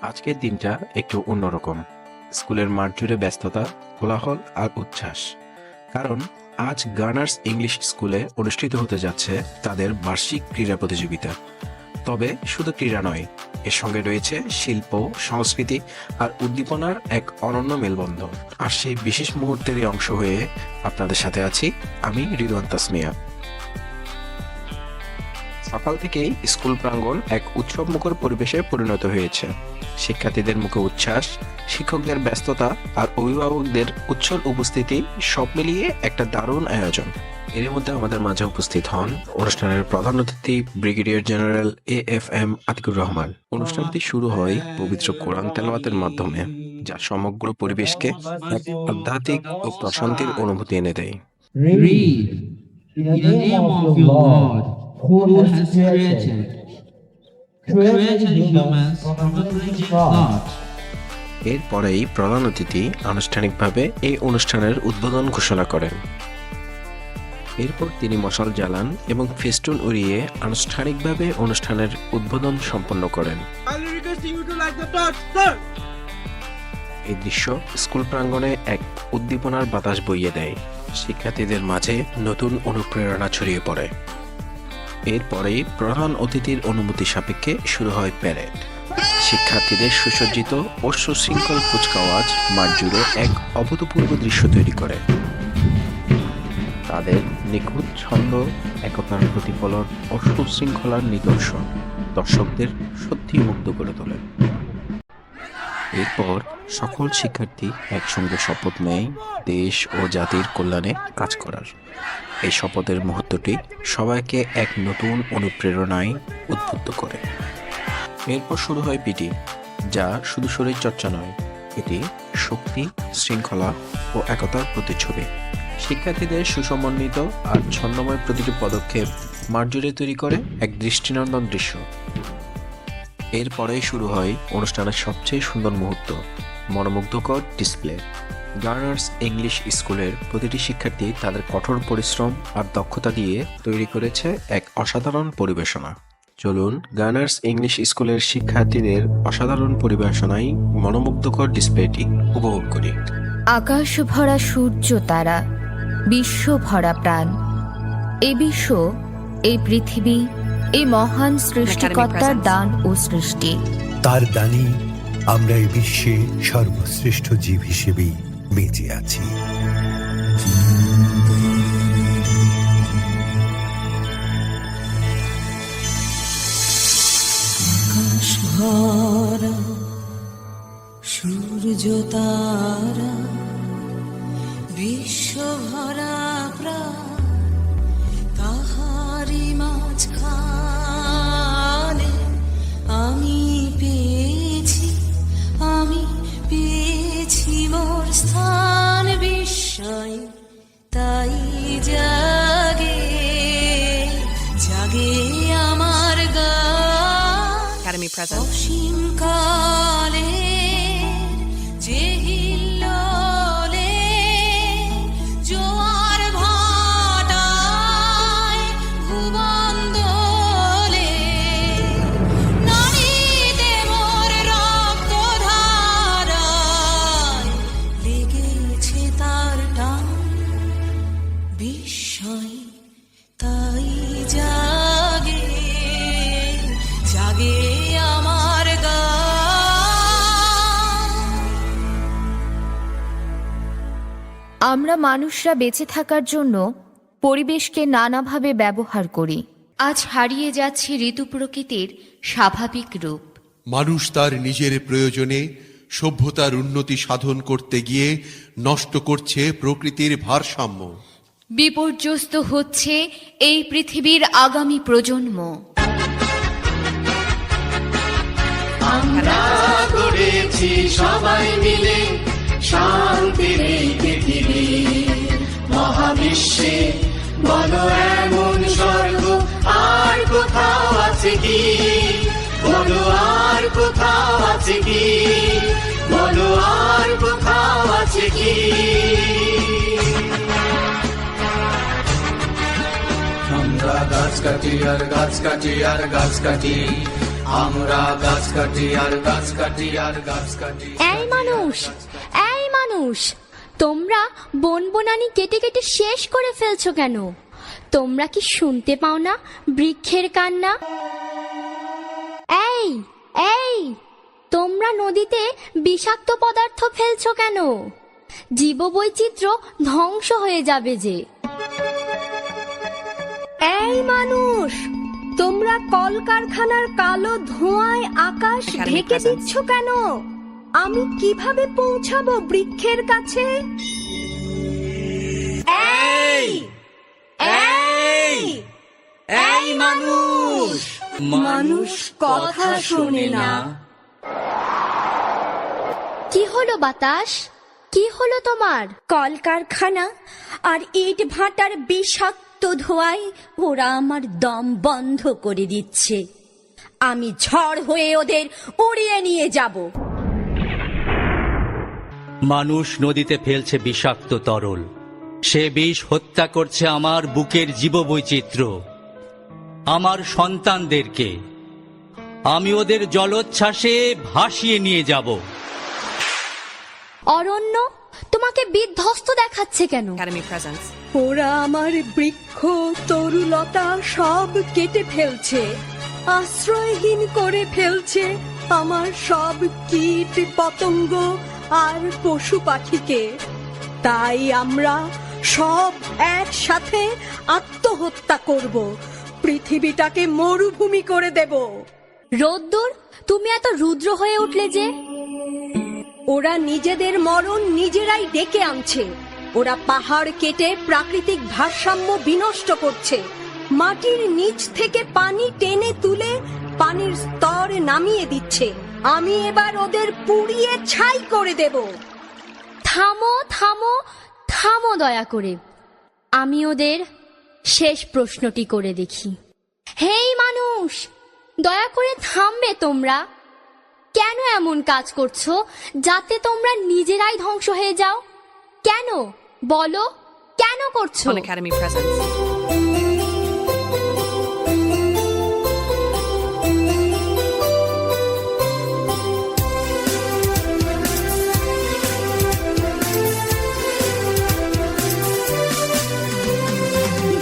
আজকের দিনটা একটু অন্যরকম। স্কুলের মাঠ জুড়ে ব্যস্ততা, কোলাহল আর উচ্ছ্বাস। কারণ আজ গার্নার্স ইংলিশ স্কুলে অনুষ্ঠিত হতে যাচ্ছে তাদের বার্ষিক ক্রীড়া প্রতিযোগিতা। তবে শুধু ক্রীড়া নয়, এর সঙ্গে রয়েছে শিল্প, সংস্কৃতি আর উদ্দীপনার এক অনন্য মেলবন্ধন। আর সেই বিশেষ মুহূর্তেরই অংশ হয়ে আপনাদের সাথে আছি আমি, রিদওয়ান তাসমিয়া। সকাল থেকেই স্কুল প্রাঙ্গণ এক উৎসবমুখর পরিবেশে পরিণত হয়েছে। শিক্ষার্থীদের মুখে উচ্ছ্বাস, শিক্ষকদের ব্যস্ততা আর অভিভাবকদের উজ্জ্বল উপস্থিতি সব মিলিয়ে একটা দারুণ আয়োজন। এর মধ্যে আমাদের মাঝে উপস্থিত হন অনুষ্ঠানের প্রধান অতিথি brigadier general AFM Atiqur Rahman. অনুষ্ঠানটি শুরু হয় পবিত্র কোরআন তেলাওয়াতের মাধ্যমে, যা সমগ্র পরিবেশকে এক আধ্যাত্মিক ও প্রশান্তির অনুভূতি এনে দেয়। Read in the name of your Lord, who has created humans from a cringing thought. এরপরেই প্রধান অতিথি আনুষ্ঠানিকভাবে এই অনুষ্ঠানের উদ্বোধন ঘোষণা করেন। এরপর তিনি মশাল জ্বালান এবং ফেস্টুন উড়িয়ে আনুষ্ঠানিকভাবে অনুষ্ঠানের উদ্বোধন সম্পন্ন করেন। এই দৃশ্য স্কুল প্রাঙ্গণে এক উদ্দীপনার বাতাস বইয়ে দেয়। শিক্ষার্থীদের মাঝে নতুন অনুপ্রেরণা ছড়িয়ে পড়ে। এরপরেই প্রধান অতিথির অনুমতি সাপেক্ষে শুরু হয় প্যারেড। শিক্ষার্থীদের সুসজ্জিত ও সুশৃঙ্খল কুচকাওয়াজ মাঠ জুড়ে এক অভূতপূর্ব দৃশ্য তৈরি করে। তাদের নিখুঁত ছন্দ, একতার প্রতিফলন ও সুশৃঙ্খলার নিদর্শন দর্শকদের সত্যি মুগ্ধ করে তোলে। এরপর সকল শিক্ষার্থী একসঙ্গে শপথ নেয় দেশ ও জাতির কল্যাণে কাজ করার। এই শপথের মুহূর্তটি সবাইকে এক নতুন অনুপ্রেরণায় উদ্বুদ্ধ করে। এরপর শুরু হয় পিটি, যা শুধু শরীর চর্চা নয়, এটি শক্তি, শৃঙ্খলা ও একতার প্রতিচ্ছবি। শিক্ষার্থীদের সুসমন্বিত আর ছন্দময় প্রতিটি পদক্ষেপ মাঠ জুড়ে তৈরি করে এক দৃষ্টিনন্দন দৃশ্য। এরপরেই শুরু হয় অনুষ্ঠানের সবচেয়ে সুন্দর মুহূর্ত, মনোমুগ্ধকর ডিসপ্লে। গার্নার্স ইংলিশ স্কুলের প্রতিটি শিক্ষার্থী তাদের কঠোর পরিশ্রম আর দক্ষতা দিয়ে তৈরি করেছে এক অসাধারণ পরিবেশনা। চলুন গার্নার্স ইংলিশ স্কুলের শিক্ষার্থীদের অসাধারণ পরিবেশনায় মনোমুগ্ধকর ডিসপ্লেটি উপভোগ করি। আকাশ ভরা সূর্য তারা, বিশ্ব ভরা প্রাণ। এই বিশ্ব, এই পৃথিবী, এই মহান সৃষ্টিকর্তার দান ও সৃষ্টি। তার দানি আমরা এই বিশ্বে সর্বশ্রেষ্ঠ জীব হিসেবেই বেঁচে আছি। আকাশ ভরা সূর্য তারা, বিশ্ব ভরা প্রাণ, তাহারি মাঝখানে আমি পেয়েছি মোর স্থান। বিস্ময় তাই জাগে আমার গান। অসীম কালে যে হিল্লোলে জোয়ার ভাটায় ভুবন দোলে, নারীতে মোর রক্ত ধারায় লেগেছে তার টান। বিস্ময় তাই জাগে আমার গান। আমরা মানুষরা বেঁচে থাকার জন্য পরিবেশকে নানাভাবে ব্যবহার করি। আজ হারিয়ে যাচ্ছে ঋতু প্রকৃতির স্বাভাবিক রূপ। মানুষ তার নিজের প্রয়োজনে সভ্যতার উন্নতি সাধন করতে গিয়ে নষ্ট করছে প্রকৃতির ভারসাম্য। বিপর্যস্ত হচ্ছে এই পৃথিবীর আগামী প্রজন্ম। আমরা করেছি সবাই মিলে শান্তির এই পৃথিবী, মহাবিশ্বে বলো এমন স্বর্গ আর কোথাও আছে কি? বলো আর কোথাও আছে কি? বলো আর কোথাও আছে কি? আমরা গাছ কাটি আর গাছ কাটি আর গাছ কাটি, আমরা গাছ কাটি আর গাছ কাটি আর গাছ কাটি। এই মানুষ, তোমরা বনবনানি কেটে কেটে শেষ করে ফেলছো কেন? তোমরা কি শুনতে পাও না বৃক্ষের কান্না? এই তোমরা নদীতে বিষাক্ত পদার্থ ফেলছো কেন? জীববৈচিত্র্য ধ্বংস হয়ে যাবে যে। এই মানুষ, তোমরা কলকারখানার কালো ধোঁয়ায় আকাশ ঢেকে দিচ্ছ কেন? আমি কিভাবে পৌঁছাবো বৃক্ষের কাছে? এই মানুষ কথা শোনে না। কি হলো বাতাস? কি হলো তোমার? কলকারখানা আর ইট ভাটার বিষাক্ত ধোঁয়ায় ওরা আমার দম বন্ধ করে দিচ্ছে। আমি ঝড় হয়ে ওদের উড়িয়ে নিয়ে যাব। মানুষ নদীতে ফেলছে বিষাক্ত তরল, সে বিষ হত্যা করছে আমার বুকের জীববৈচিত্র্য, আমার সন্তানদেরকে। আমি ওদের জলোচ্ছ্বাসে ভাসিয়ে নিয়ে যাব। অরণ্য তোমাকে বিধ্বস্ত দেখাচ্ছে কেন? ওরা আমার বৃক্ষ তরুলতা সব কেটে ফেলছে, আশ্রয়হীন করে ফেলছে আমার সব কীট পতঙ্গ আর পশু পাখিকে। তাই আমরা সব একসাথে আত্মহত্যা করব, পৃথিবীটাকে মরুভূমি করে দেব। রোদ্দুর, তুমি এত রুদ্র হয়ে উঠলে যে? ওরা নিজেদের মরণ নিজেরাই ডেকে আনছে। ওরা পাহাড় কেটে প্রাকৃতিক ভারসাম্য বিনষ্ট করছে, মাটির নিচ থেকে পানি টেনে তুলে পানির স্তর নামিয়ে দিচ্ছে। আমি এবার ওদের পুড়িয়ে ছাই করে দেব। থামো থামো থামো দয়া করে, আমি ওদের শেষ প্রশ্নটি করে দেখি। হেই মানুষ, দয়া করে থামবে তোমরা? কেন এমন কাজ করছো যাতে তোমরা নিজেরাই ধ্বংস হয়ে যাও? কেন বলো, কেন করছো?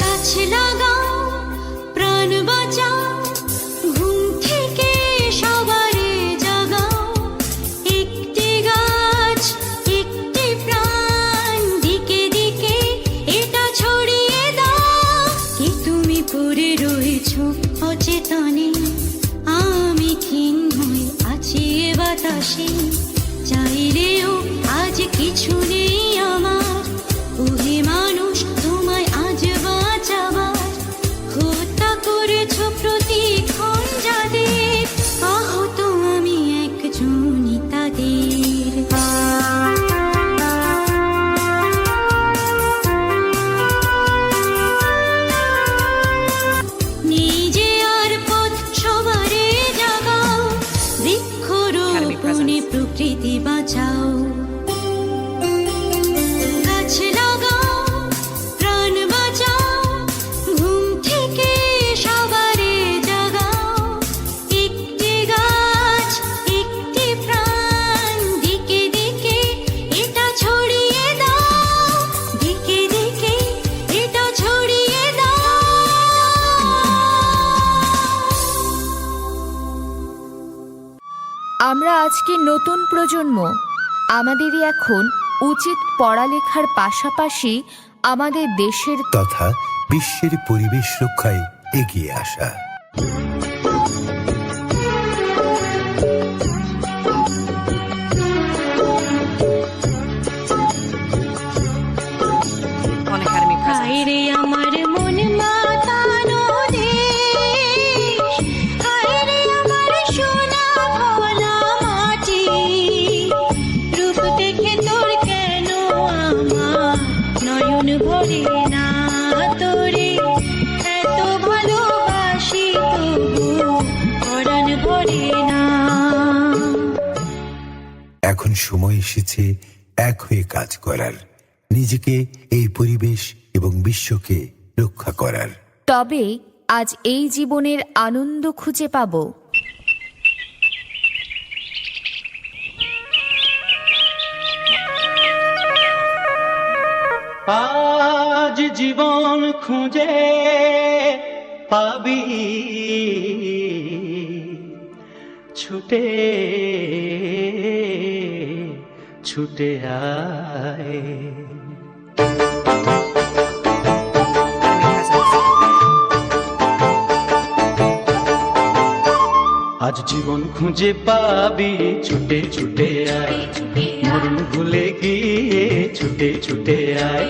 গাছ লাগাও, প্রাণ বাঁচাও, ঘুম থেকে সবারে জাগাও। একটি গাছ, একটি প্রাণ, দিকে দিকে এটা ছড়িয়ে দাও। কি তুমি পড়ে রয়েছো অচেতনে, আমি ক্ষীণ হয়ে আছি এ বাতাসে। চাইলেও আজ কিছু নেই আমার, ওহে মানুষ তোমায় আজ বাঁচাবার। হত্যা করেছো প্রতিক্ষণ যাদের, আহত আমি একজনই তাদের। নিজে আর পথ সবারে জাগাও, বৃক্ষরোপণে প্রকৃতি বাঁচাও। গাছ লাগাও, প্রাণ বাঁচাও, ঘুম থেকে সবারে জাগাও। একটি গাছ, একটি প্রাণ, দিকে দিকে এটা ছড়িয়ে দাও। দিকে দিকে এটা ছড়িয়ে দাও। আমরা আজকে নতুন প্রজন্ম, আমাদেরই এখন উচিত পড়ালেখার পাশাপাশি আমাদের দেশের তথা বিশ্বের পরিবেশ রক্ষায় এগিয়ে আসা। হায়রে আমার মন মাতানো দেশ, হায়রে আমার সোনা ভোলা মাটি। রূপ দেখে তোর কেন আমার নয়ন ভরে না, তোরে এত ভালোবাসি তবু পরাণ ভরে না। এখন সময় এসেছে এক হয়ে কাজ করার, নিজেকে, এই পরিবেশ এবং বিশ্বকে রক্ষা করার। তবে আজ এই জীবনের আনন্দ খুঁজে পাব। জীবন খুঁজে পাবি, ছুটে ছুটে আয়। আজ জীবন খুঁজে পাবি, ছুটে ছুটে আয়, মরণ ভুলে গিয়ে ছুটে ছুটে আয়।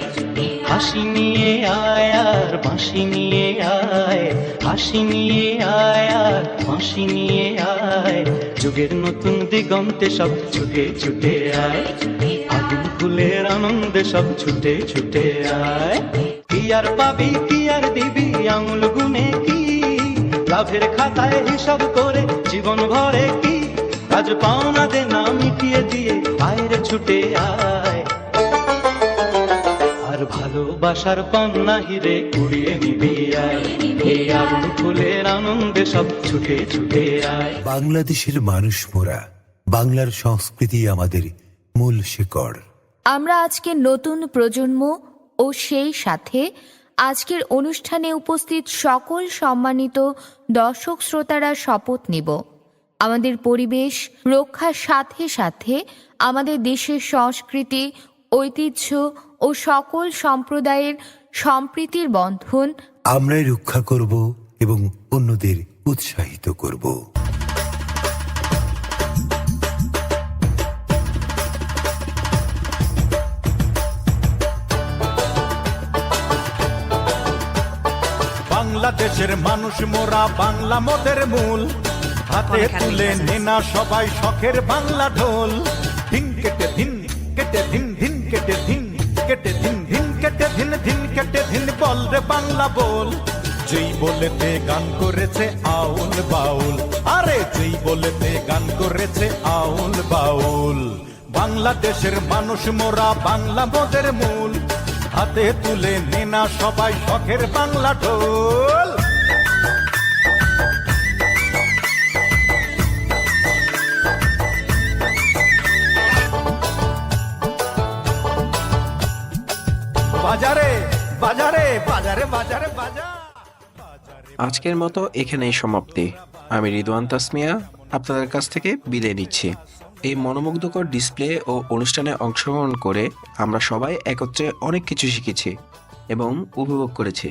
হাসি নিয়ে আয় আর বাঁশি নিয়ে আয়, হাসি নিয়ে আয় আর বাঁশি নিয়ে আয়। যুগের নতুন দিগন্তে সব ছুটে ছুটে আয়, আগুন ফুলের আনন্দে সব ছুটে ছুটে আয়। কি আর পাবি কি আর দিবি আঙুল গুনে কি, লাভের খাতায় হিসাব করে জীবন ভরে কি। আজ পাওনা দে না মিটিয়ে দিয়ে আয় রে ছুটে আয়, আর ভালোবাসার পান্না হিরে কুড়িয়ে নিবি আয়। এই আগুন ফুলের আনন্দে সব ছুটে ছুটে আয়। বাংলাদেশের মানুষ মোরা, বাংলার সংস্কৃতি আমাদের মূল শিকড়। আমরা আজকে নতুন প্রজন্ম ও সেই সাথে আজকের অনুষ্ঠানে উপস্থিত সকল সম্মানিত দর্শক শ্রোতারা শপথ নিব আমাদের পরিবেশ রক্ষার সাথে সাথে আমাদের দেশের সংস্কৃতি, ঐতিহ্য ও সকল সম্প্রদায়ের সম্প্রীতির বন্ধন আমরাই রক্ষা করব এবং অন্যদের উৎসাহিত করব। বাংলাদেশের মানুষ মোরা, বাংলা মোদের মূল। হাতে তুলে নেনা সবাই শখের বাংলা ঢোল। ধিন কেটে ধিন কেটে ধিন ধিন কেটে ধিন কেটে ধিন ধিন কেটে ধিন ধিন কেটে ধিন বল রে বাংলা বল। যেই বলেতে গান করেছে আউল বাউল, আরে যেই বলেতে গান করেছে আউল বাউল। বাংলাদেশের মানুষ মোরা, বাংলা মোদের মূল। হাতে তুলে নেনা সবাই শখের বাংলা ঢোল। বাজারে বাজারে বাজারে বাজারে বাজার। আজকের মতো এখানেই সমাপ্তি। আমি রিদওয়ান তাসমিয়া আপনাদের কাছ থেকে বিদায় নিচ্ছি। এই মনোমুগ্ধকর ডিসপ্লে ও অনুষ্ঠানে অংশগ্রহণ করে আমরা সবাই একত্রে অনেক কিছু শিখেছি এবং উপভোগ করেছি।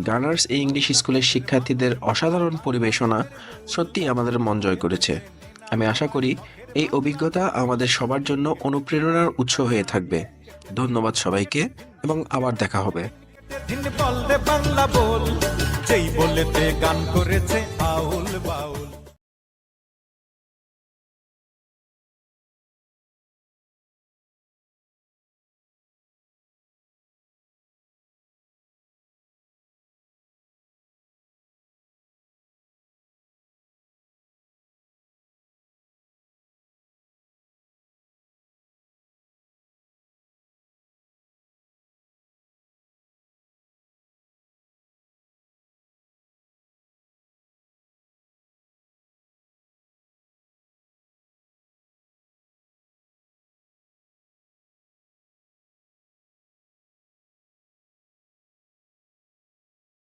গানার্স ইংলিশ স্কুলের শিক্ষার্থীদের অসাধারণ পরিবেশনা সত্যি আমাদের মন জয় করেছে। আমি আশা করি এই অভিজ্ঞতা আমাদের সবার জন্য অনুপ্রেরণার উৎস হয়ে থাকবে। ধন্যবাদ সবাইকে এবং আবার দেখা হবে। বাংলা বল, যেই বলেতে গান করেছে আউল বাউল।